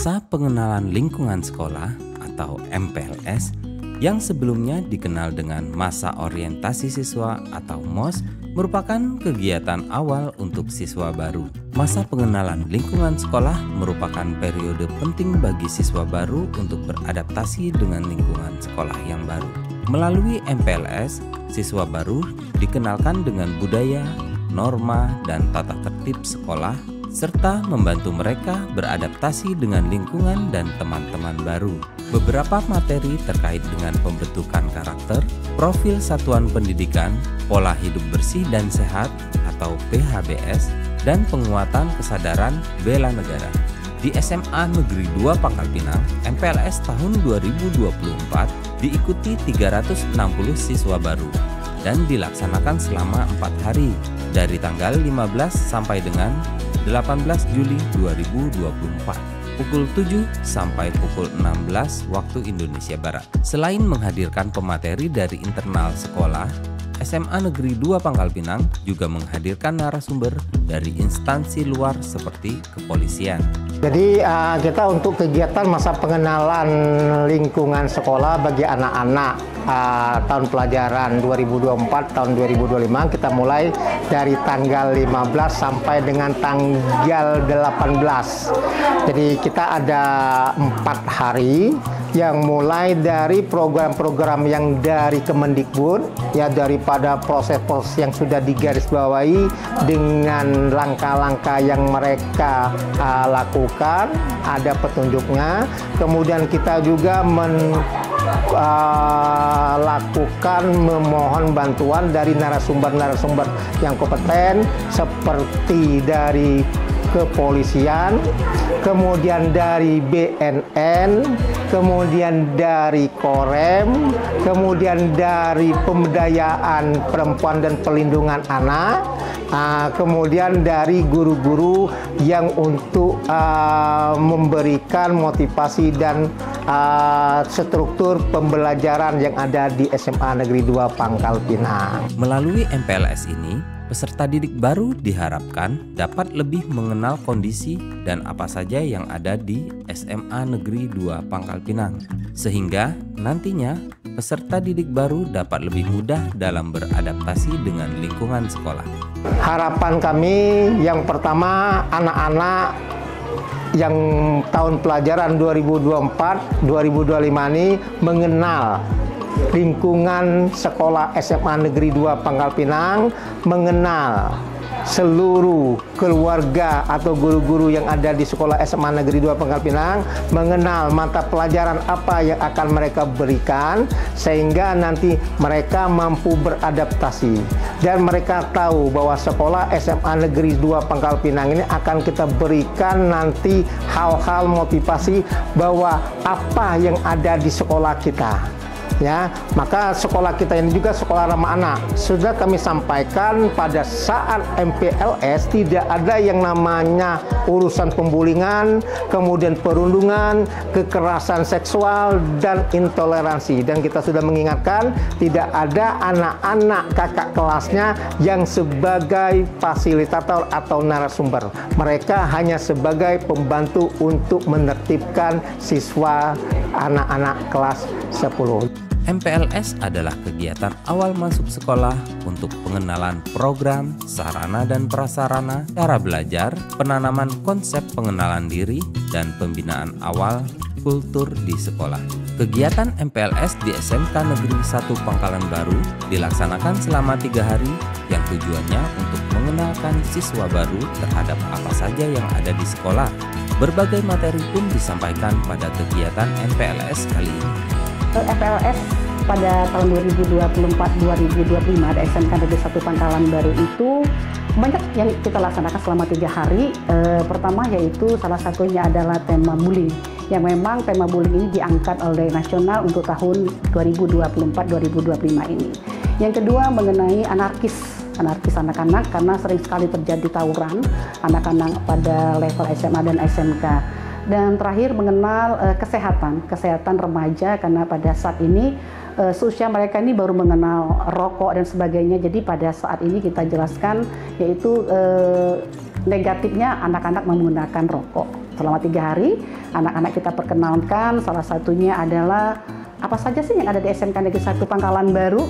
Masa pengenalan lingkungan sekolah atau MPLS yang sebelumnya dikenal dengan masa orientasi siswa atau MOS merupakan kegiatan awal untuk siswa baru. Masa pengenalan lingkungan sekolah merupakan periode penting bagi siswa baru untuk beradaptasi dengan lingkungan sekolah yang baru. Melalui MPLS, siswa baru dikenalkan dengan budaya, norma, dan tata tertib sekolah, serta membantu mereka beradaptasi dengan lingkungan dan teman-teman baru. Beberapa materi terkait dengan pembentukan karakter, profil satuan pendidikan, pola hidup bersih dan sehat atau PHBS, dan penguatan kesadaran bela negara. Di SMA Negeri 2 Pangkal Pinang, MPLS tahun 2024 diikuti 360 siswa baru dan dilaksanakan selama 4 hari dari tanggal 15 sampai dengan 18 Juli 2024. Pukul 7 sampai pukul 16 waktu Indonesia Barat. Selain menghadirkan pemateri dari internal sekolah, SMA Negeri 2 Pangkal Pinang juga menghadirkan narasumber dari instansi luar seperti kepolisian. Jadi kita untuk kegiatan masa pengenalan lingkungan sekolah bagi anak-anak tahun pelajaran 2024 tahun 2025 kita mulai dari tanggal 15 sampai dengan tanggal 18. Jadi kita ada 4 hari yang mulai dari program-program yang dari Kemendikbud, ya daripada proses-proses yang sudah digarisbawahi dengan langkah-langkah yang mereka lakukan, ada petunjuknya. Kemudian kita juga lakukan memohon bantuan dari narasumber-narasumber yang kompeten seperti dari kepolisian, kemudian dari BNN, kemudian dari Korem, kemudian dari pemberdayaan perempuan dan perlindungan anak, kemudian dari guru-guru yang untuk memberikan motivasi dan struktur pembelajaran yang ada di SMA Negeri 2 Pangkal Pinang. Melalui MPLS ini, peserta didik baru diharapkan dapat lebih mengenal kondisi dan apa saja yang ada di SMA Negeri 2 Pangkal Pinang, sehingga nantinya peserta didik baru dapat lebih mudah dalam beradaptasi dengan lingkungan sekolah. Harapan kami yang pertama, anak-anak yang tahun pelajaran 2024-2025 ini mengenal lingkungan sekolah SMA Negeri 2 Pangkal Pinang, mengenal seluruh keluarga atau guru-guru yang ada di sekolah SMA Negeri 2 Pangkal Pinang, mengenal mata pelajaran apa yang akan mereka berikan, sehingga nanti mereka mampu beradaptasi. Dan mereka tahu bahwa sekolah SMA Negeri 2 Pangkal Pinang ini akan kita berikan nanti hal-hal motivasi bahwa apa yang ada di sekolah kita. Ya, maka sekolah kita ini juga sekolah ramah anak. Sudah kami sampaikan pada saat MPLS tidak ada yang namanya urusan pembulingan, kemudian perundungan, kekerasan seksual, dan intoleransi. Dan kita sudah mengingatkan tidak ada anak-anak kakak kelasnya yang sebagai fasilitator atau narasumber. Mereka hanya sebagai pembantu untuk menertibkan siswa anak-anak kelas 10. MPLS adalah kegiatan awal masuk sekolah untuk pengenalan program, sarana dan prasarana, cara belajar, penanaman konsep pengenalan diri, dan pembinaan awal kultur di sekolah. Kegiatan MPLS di SMK Negeri 1 Pangkalan Baru dilaksanakan selama 3 hari yang tujuannya untuk mengenalkan siswa baru terhadap apa saja yang ada di sekolah. Berbagai materi pun disampaikan pada kegiatan MPLS kali ini. MPLS pada tahun 2024-2025 ada SMK Negeri 1 Pangkalan Baru itu banyak yang kita laksanakan selama 3 hari. Pertama yaitu salah satunya adalah tema bullying, yang memang tema bullying ini diangkat oleh nasional untuk tahun 2024-2025 ini. Yang kedua mengenai anarkis anak-anak, karena sering sekali terjadi tawuran anak-anak pada level SMA dan SMK. Dan terakhir mengenal kesehatan remaja, karena pada saat ini seusia mereka ini baru mengenal rokok dan sebagainya. Jadi pada saat ini kita jelaskan yaitu negatifnya anak-anak menggunakan rokok. Selama 3 hari, anak-anak kita perkenalkan, salah satunya adalah apa saja sih yang ada di SMK Negeri 1 Pangkalan Baru.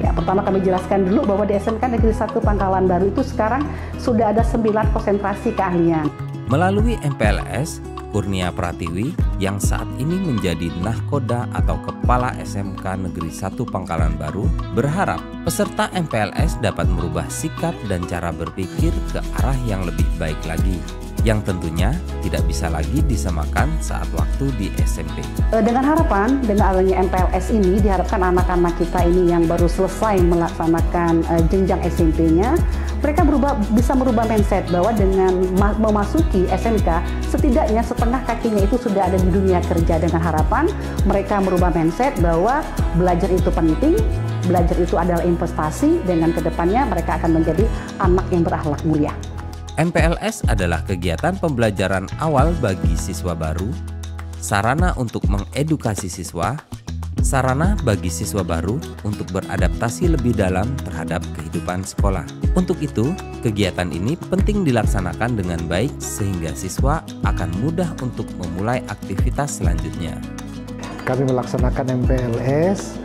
Ya, pertama kami jelaskan dulu bahwa di SMK Negeri 1 Pangkalan Baru itu sekarang sudah ada 9 konsentrasi keahlian. Melalui MPLS, Kurnia Pratiwi yang saat ini menjadi Nahkoda atau Kepala SMK Negeri 1 Pangkalan Baru berharap peserta MPLS dapat merubah sikap dan cara berpikir ke arah yang lebih baik lagi, yang tentunya tidak bisa lagi disamakan saat waktu di SMP. Dengan harapan, dengan adanya MPLS ini, diharapkan anak-anak kita ini yang baru selesai melaksanakan jenjang SMP-nya, mereka bisa merubah mindset bahwa dengan memasuki SMK, setidaknya setengah kakinya itu sudah ada di dunia kerja. Dengan harapan, mereka merubah mindset bahwa belajar itu penting, belajar itu adalah investasi, dengan kedepannya mereka akan menjadi anak yang berakhlak mulia. MPLS adalah kegiatan pembelajaran awal bagi siswa baru, sarana untuk mengedukasi siswa, sarana bagi siswa baru untuk beradaptasi lebih dalam terhadap kehidupan sekolah. Untuk itu, kegiatan ini penting dilaksanakan dengan baik sehingga siswa akan mudah untuk memulai aktivitas selanjutnya. Kami melaksanakan MPLS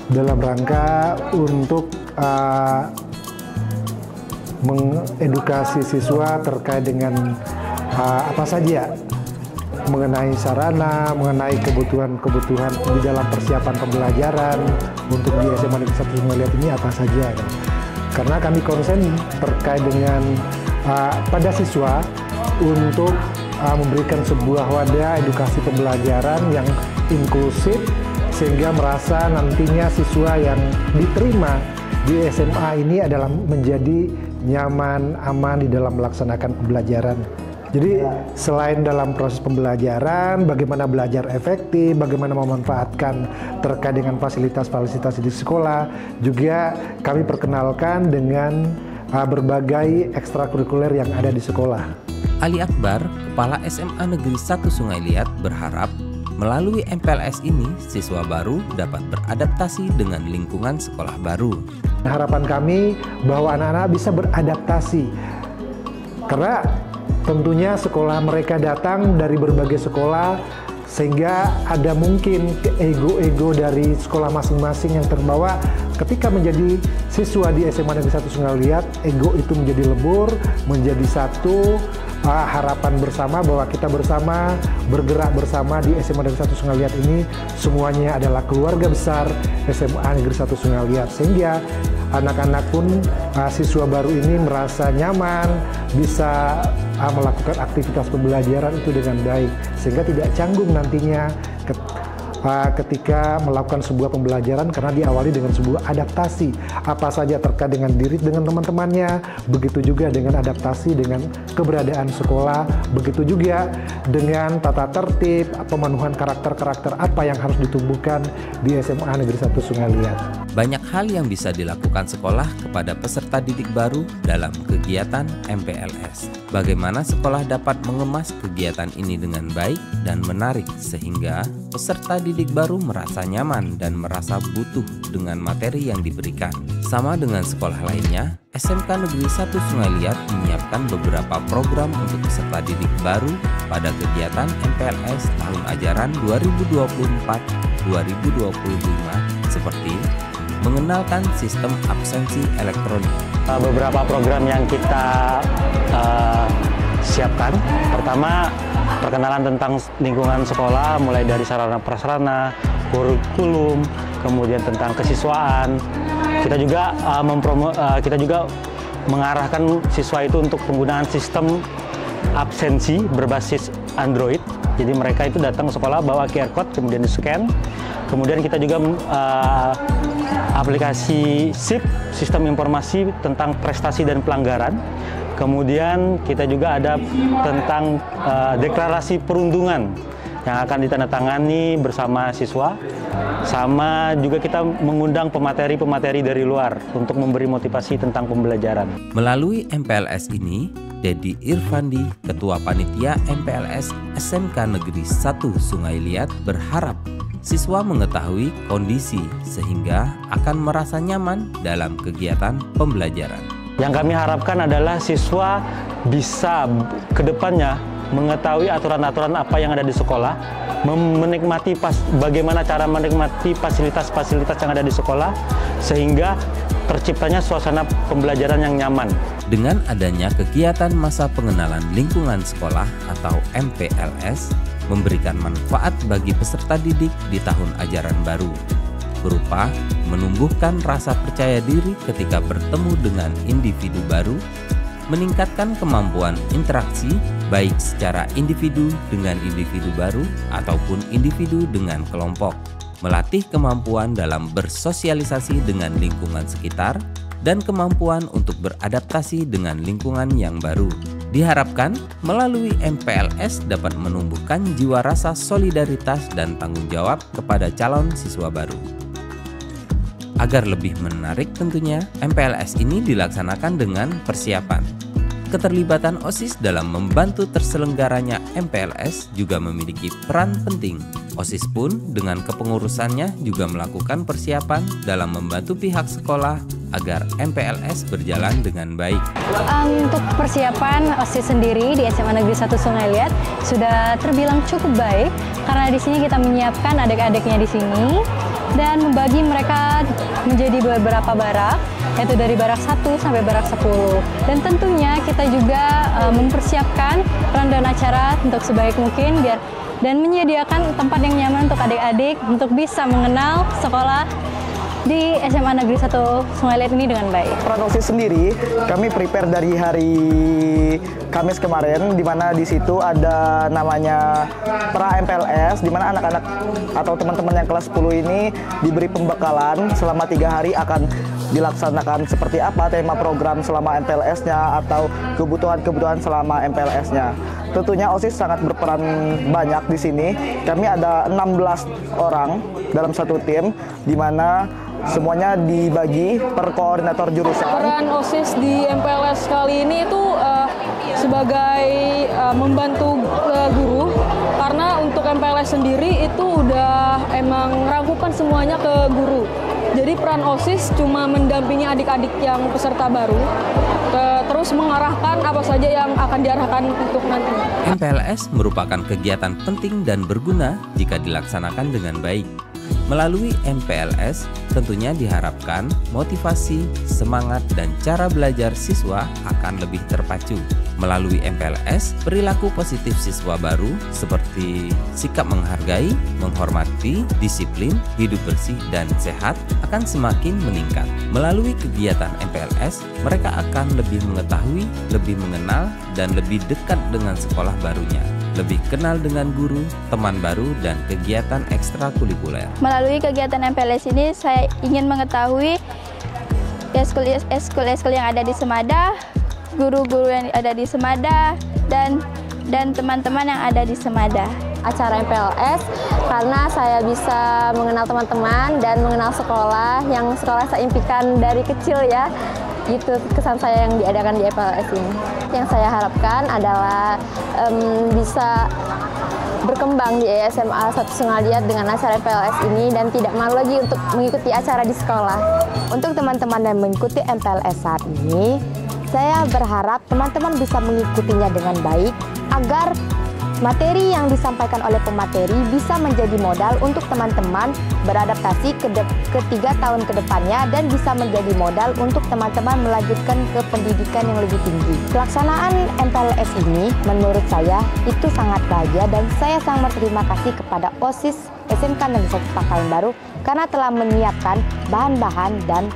dalam rangka untuk mengedukasi siswa terkait dengan apa saja mengenai sarana, mengenai kebutuhan-kebutuhan di dalam persiapan pembelajaran untuk di SMA Negeri 1 Sungailiat ini apa saja. Karena kami konsen terkait dengan pada siswa untuk memberikan sebuah wadah edukasi pembelajaran yang inklusif sehingga merasa nantinya siswa yang diterima di SMA ini adalah menjadi nyaman, aman di dalam melaksanakan pembelajaran. Jadi selain dalam proses pembelajaran, bagaimana belajar efektif, bagaimana memanfaatkan terkait dengan fasilitas-fasilitas di sekolah, juga kami perkenalkan dengan berbagai ekstrakurikuler yang ada di sekolah. Ali Akbar, Kepala SMA Negeri 1 Sungailiat berharap melalui MPLS ini, siswa baru dapat beradaptasi dengan lingkungan sekolah baru. Harapan kami bahwa anak-anak bisa beradaptasi, karena tentunya sekolah mereka datang dari berbagai sekolah, sehingga ada mungkin ego-ego dari sekolah masing-masing yang terbawa. Ketika menjadi siswa di SMA Negeri 1 Sungailiat, ego itu menjadi lebur, menjadi satu. Harapan bersama bahwa kita bersama bergerak bersama di SMA Negeri 1 Sungailiat ini semuanya adalah keluarga besar SMA Negeri 1 Sungailiat, sehingga anak-anak pun siswa baru ini merasa nyaman, bisa melakukan aktivitas pembelajaran itu dengan baik, sehingga tidak canggung nantinya ketika melakukan sebuah pembelajaran, karena diawali dengan sebuah adaptasi apa saja terkait dengan diri, dengan teman-temannya, begitu juga dengan adaptasi dengan keberadaan sekolah, begitu juga dengan tata tertib, pemenuhan karakter-karakter apa yang harus ditumbuhkan di SMA Negeri 1 Sungailiat. Banyak hal yang bisa dilakukan sekolah kepada peserta didik baru dalam kegiatan MPLS. Bagaimana sekolah dapat mengemas kegiatan ini dengan baik dan menarik sehingga peserta didik baru merasa nyaman dan merasa butuh dengan materi yang diberikan. Sama dengan sekolah lainnya, SMK Negeri 1 Sungailiat menyiapkan beberapa program untuk peserta didik baru pada kegiatan MPLS tahun ajaran 2024-2025 seperti mengenalkan sistem absensi elektronik. Beberapa program yang kita siapkan, pertama perkenalan tentang lingkungan sekolah, mulai dari sarana prasarana, kurikulum, kemudian tentang kesiswaan. Kita juga mengarahkan siswa itu untuk penggunaan sistem absensi berbasis Android. Jadi mereka itu datang ke sekolah bawa QR code, kemudian di-scan. Kemudian kita juga aplikasi SIP, Sistem Informasi tentang Prestasi dan Pelanggaran. Kemudian kita juga ada tentang deklarasi perundungan yang akan ditandatangani bersama siswa. Sama juga kita mengundang pemateri-pemateri dari luar untuk memberi motivasi tentang pembelajaran. Melalui MPLS ini, Dedi Irfandi, Ketua Panitia MPLS SMK Negeri 1 Sungailiat berharap siswa mengetahui kondisi sehingga akan merasa nyaman dalam kegiatan pembelajaran. Yang kami harapkan adalah siswa bisa ke depannya mengetahui aturan-aturan apa yang ada di sekolah, bagaimana cara menikmati fasilitas-fasilitas yang ada di sekolah, sehingga terciptanya suasana pembelajaran yang nyaman. Dengan adanya kegiatan masa pengenalan lingkungan sekolah atau MPLS, memberikan manfaat bagi peserta didik di tahun ajaran baru, berupa menumbuhkan rasa percaya diri ketika bertemu dengan individu baru, meningkatkan kemampuan interaksi baik secara individu dengan individu baru ataupun individu dengan kelompok, melatih kemampuan dalam bersosialisasi dengan lingkungan sekitar, dan kemampuan untuk beradaptasi dengan lingkungan yang baru. Diharapkan melalui MPLS dapat menumbuhkan jiwa rasa solidaritas dan tanggung jawab kepada calon siswa baru. Agar lebih menarik tentunya, MPLS ini dilaksanakan dengan persiapan. Keterlibatan OSIS dalam membantu terselenggaranya MPLS juga memiliki peran penting. OSIS pun dengan kepengurusannya juga melakukan persiapan dalam membantu pihak sekolah agar MPLS berjalan dengan baik. Untuk persiapan OSIS sendiri di SMA Negeri 1 Sungai Liat sudah terbilang cukup baik karena di sini kita menyiapkan adik-adiknya di sini dan membagi mereka menjadi beberapa barak, yaitu dari barak 1 sampai barak 10. Dan tentunya kita juga mempersiapkan rundown acara untuk sebaik mungkin dan menyediakan tempat yang nyaman untuk adik-adik untuk bisa mengenal sekolah di SMA Negeri 1 Sungai Liat ini dengan baik. Peran OSIS sendiri, kami prepare dari hari Kamis kemarin, di mana di situ ada namanya pra MPLS, di mana anak-anak atau teman-teman yang kelas 10 ini diberi pembekalan selama 3 hari akan dilaksanakan seperti apa tema program selama MPLS-nya atau kebutuhan-kebutuhan selama MPLS-nya. Tentunya OSIS sangat berperan banyak di sini. Kami ada 16 orang dalam satu tim, di mana semuanya dibagi per koordinator jurusan. Peran OSIS di MPLS kali ini itu sebagai membantu guru, karena untuk MPLS sendiri itu udah emang rangkupan semuanya ke guru. Jadi peran OSIS cuma mendampingi adik-adik yang peserta baru, terus mengarahkan apa saja yang akan diarahkan untuk nanti. MPLS merupakan kegiatan penting dan berguna jika dilaksanakan dengan baik. Melalui MPLS, tentunya diharapkan motivasi, semangat, dan cara belajar siswa akan lebih terpacu. Melalui MPLS, perilaku positif siswa baru seperti sikap menghargai, menghormati, disiplin, hidup bersih, dan sehat akan semakin meningkat. Melalui kegiatan MPLS, mereka akan lebih mengetahui, lebih mengenal, dan lebih dekat dengan sekolah barunya. Lebih kenal dengan guru, teman baru, dan kegiatan ekstrakurikuler. Melalui kegiatan MPLS ini, saya ingin mengetahui eskul yang ada di Semada, guru-guru yang ada di Semada, dan teman-teman yang ada di Semada. Acara MPLS karena saya bisa mengenal teman-teman dan mengenal sekolah yang saya impikan dari kecil ya. Itu kesan saya yang diadakan di MPLS ini. Yang saya harapkan adalah bisa berkembang di SMA 1 Sungai Liat dengan acara MPLS ini dan tidak malu lagi untuk mengikuti acara di sekolah. Untuk teman-teman yang mengikuti MPLS saat ini, saya berharap teman-teman bisa mengikutinya dengan baik agar materi yang disampaikan oleh pemateri bisa menjadi modal untuk teman-teman beradaptasi ke 3 tahun ke depannya dan bisa menjadi modal untuk teman-teman melanjutkan ke pendidikan yang lebih tinggi. Pelaksanaan MPLS ini menurut saya itu sangat bahagia dan saya sangat berterima kasih kepada OSIS SMK Negeri 1 Pangkalan Baru karena telah menyiapkan bahan-bahan dan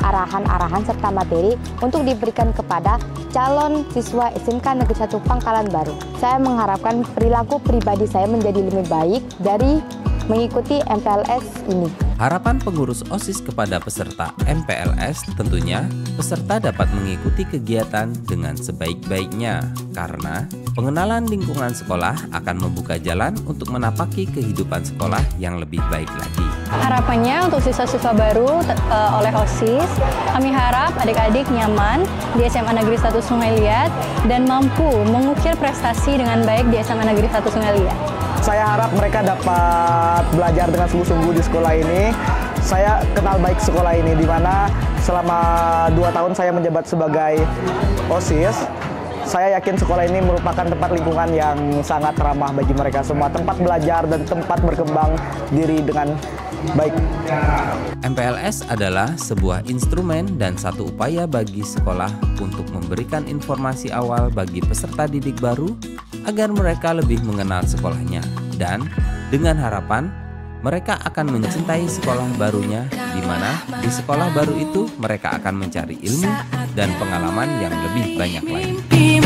arahan-arahan serta materi untuk diberikan kepada calon siswa SMK Negeri 1 Pangkalan Baru. Saya mengharapkan perilaku pribadi saya menjadi lebih baik dari mengikuti MPLS ini. Harapan pengurus OSIS kepada peserta MPLS tentunya peserta dapat mengikuti kegiatan dengan sebaik-baiknya karena pengenalan lingkungan sekolah akan membuka jalan untuk menapaki kehidupan sekolah yang lebih baik lagi. Harapannya untuk siswa-siswa baru oleh OSIS, kami harap adik-adik nyaman di SMA Negeri 1 Sungai Liat dan mampu mengukir prestasi dengan baik di SMA Negeri 1 Sungai Liat. Saya harap mereka dapat belajar dengan sungguh-sungguh di sekolah ini. Saya kenal baik sekolah ini, di mana selama 2 tahun saya menjabat sebagai OSIS, saya yakin sekolah ini merupakan tempat lingkungan yang sangat ramah bagi mereka semua, tempat belajar dan tempat berkembang diri dengan baik. MPLS adalah sebuah instrumen dan satu upaya bagi sekolah untuk memberikan informasi awal bagi peserta didik baru agar mereka lebih mengenal sekolahnya, dan dengan harapan mereka akan mencintai sekolah barunya, di mana di sekolah baru itu mereka akan mencari ilmu dan pengalaman yang lebih banyak lagi.